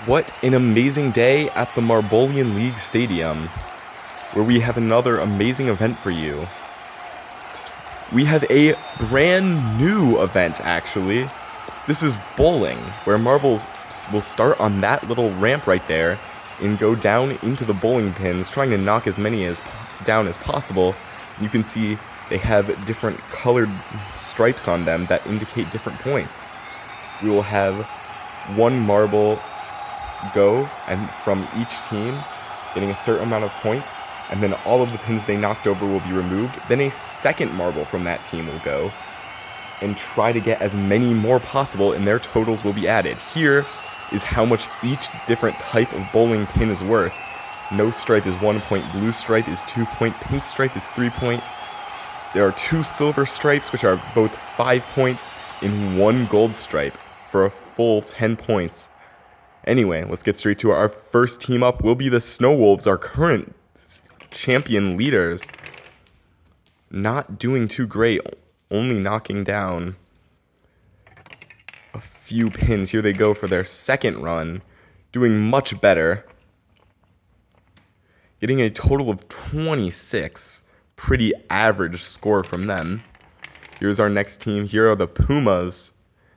What an amazing day at the Marbolian League Stadium, where we have another amazing event for you. We have a brand new event, actually. This is bowling, where marbles will start on that little ramp right there and go down into the bowling pins, trying to knock as many down as possible. You can see they have different colored stripes on them that indicate different points. We will have one marble go, and from each team getting a certain amount of points, and then all of the pins they knocked over will be removed. Then a second marble from that team will go and try to get as many more possible, and their totals will be added. Here is how much each different type of bowling pin is worth. No stripe is 1 point, blue stripe is 2 point, pink stripe is 3 point. There are 2 silver stripes, which are both 5 points, and 1 gold stripe for a full 10 points. Anyway, let's get straight to our first team up. Will be the Snow Wolves, our current champion leaders. Not doing too great, only knocking down a few pins. Here they go for their second run, doing much better. Getting a total of 26. Pretty average score from them. Here's our next team. Here are the Pumas.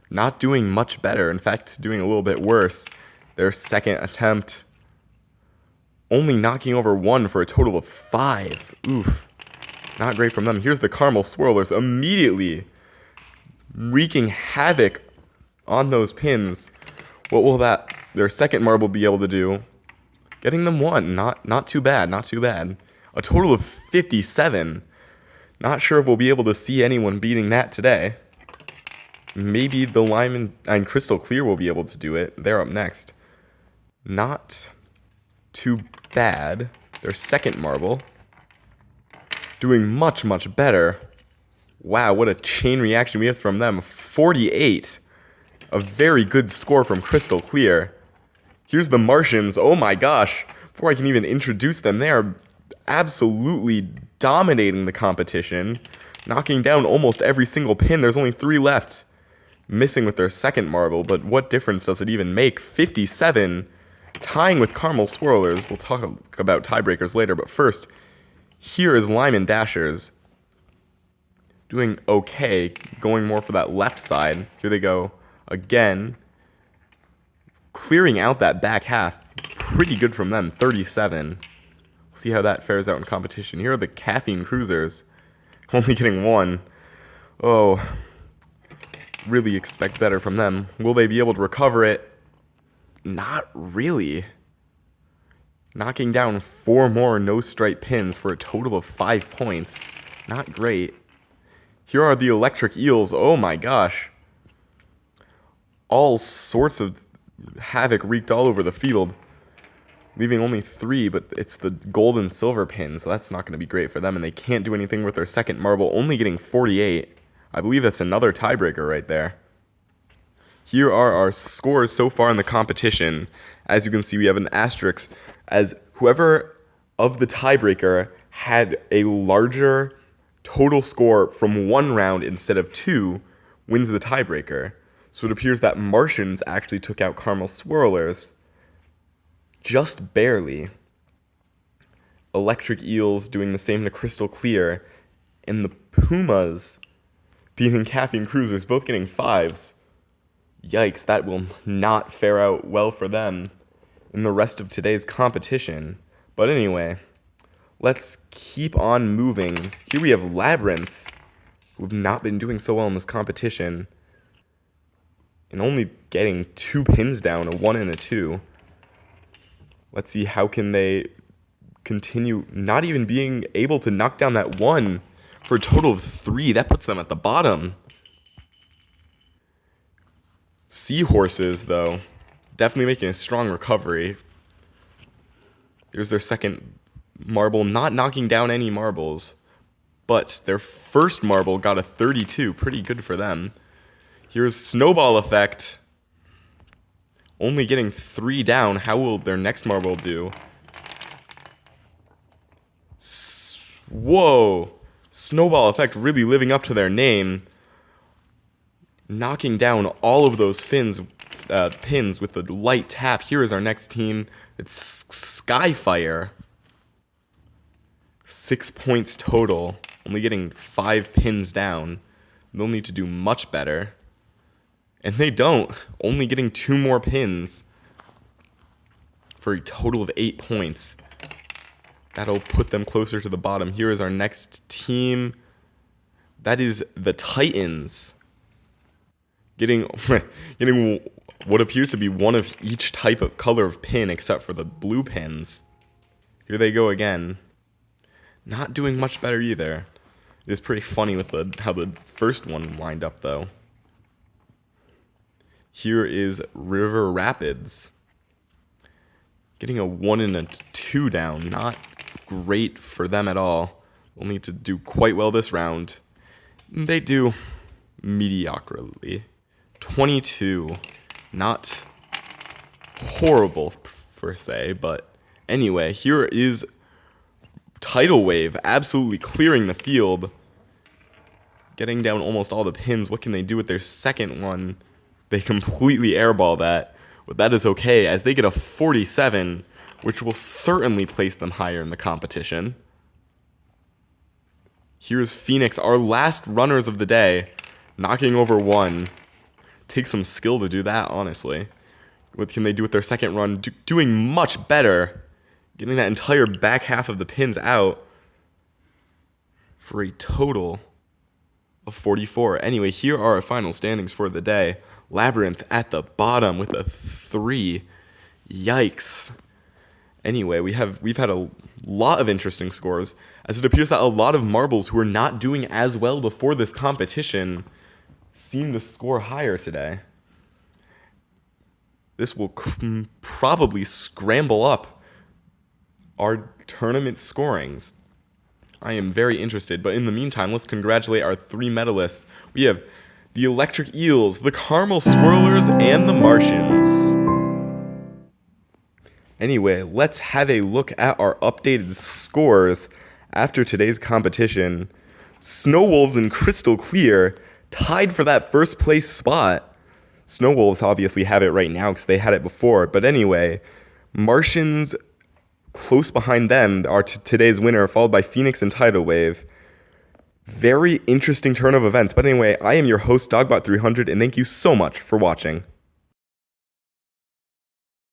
Not doing much better. In fact, doing a little bit worse. Their second attempt, only knocking over 1 for a total of 5. Oof. Not great from them. Here's the Caramel Swirlers immediately wreaking havoc on those pins. What will their second marble be able to do? Getting them 1. Not too bad. Not too bad. A total of 57. Not sure if we'll be able to see anyone beating that today. Maybe the Lime and Crystal Clear will be able to do it. They're up next. Not too bad. Their second marble doing much, much better. Wow, what a chain reaction we have from them. 48. A very good score from Crystal Clear. Here's the Martians. Oh my gosh. Before I can even introduce them, they are absolutely dominating the competition. Knocking down almost every single pin. There's only 3 left. Missing with their second marble, but what difference does it even make? 57. Tying with Caramel Swirlers. We'll talk about tiebreakers later, but first, here is Lime and Dashers. Doing okay, going more for that left side. Here they go again. Clearing out that back half. Pretty good from them, 37. We'll see how that fares out in competition. Here are the Caffeine Cruisers. Only getting 1. Oh, really expect better from them. Will they be able to recover it? Not really. Knocking down 4 more no-stripe pins for a total of 5 points. Not great. Here are the Electric Eels. Oh my gosh. All sorts of havoc wreaked all over the field. Leaving only 3, but it's the gold and silver pins, so that's not going to be great for them, and they can't do anything with their second marble, only getting 48. I believe that's another tiebreaker right there. Here are our scores so far in the competition. As you can see, we have an asterisk, as whoever of the tiebreaker had a larger total score from 1 round instead of 2 wins the tiebreaker. So it appears that Martians actually took out Caramel Swirlers just barely. Electric Eels doing the same to Crystal Clear, and the Pumas beating Caffeine Cruisers, both getting 5s. Yikes, that will not fare out well for them in the rest of today's competition. But anyway, let's keep on moving. Here we have Labyrinth, who have not been doing so well in this competition, and only getting 2 pins down, a 1 and a 2. Let's see how can they continue not even being able to knock down that 1 for a total of 3. That puts them at the bottom. Seahorses, though, definitely making a strong recovery. Here's their second marble, not knocking down any marbles, but their first marble got a 32. Pretty good for them. Here's Snowball Effect. Only getting 3 down. How will their next marble do? Whoa! Snowball Effect really living up to their name. Knocking down all of those pins with a light tap. Here is our next team. It's Skyfire. 6 points total. Only getting 5 pins down. They'll need to do much better. And they don't. Only getting 2 more pins for a total of 8 points. That'll put them closer to the bottom. Here is our next team. That is the Titans. Getting what appears to be one of each type of color of pin except for the blue pins. Here they go again. Not doing much better either. It is pretty funny with how the first one lined up though. Here is River Rapids. Getting a 1 and a 2 down. Not great for them at all. They'll need to do quite well this round. They do mediocrely. 22. Not horrible per se, but anyway, here is Tidal Wave absolutely clearing the field. Getting down almost all the pins. What can they do with their second one? They completely airball that. But that is okay, as they get a 47, which will certainly place them higher in the competition. Here's Phoenix, our last runners of the day, knocking over 1. Takes some skill to do that, honestly. What can they do with their second run? Doing much better. Getting that entire back half of the pins out for a total of 44. Anyway, here are our final standings for the day. Labyrinth at the bottom with a 3. Yikes. Anyway, we've had a lot of interesting scores, as it appears that a lot of marbles who were not doing as well before this competition seem to score higher today. This will probably scramble up our tournament scorings. I am very interested, but in the meantime, let's congratulate our 3 medalists. We have the Electric Eels, the Caramel Swirlers, and the Martians. Anyway, let's have a look at our updated scores after today's competition. Snow Wolves and Crystal Clear tied for that first place spot. Snow Wolves obviously have it right now because they had it before. But anyway, Martians close behind them are today's winner, followed by Phoenix and Tidal Wave. Very interesting turn of events. But anyway, I am your host, Dogbot300, and thank you so much for watching.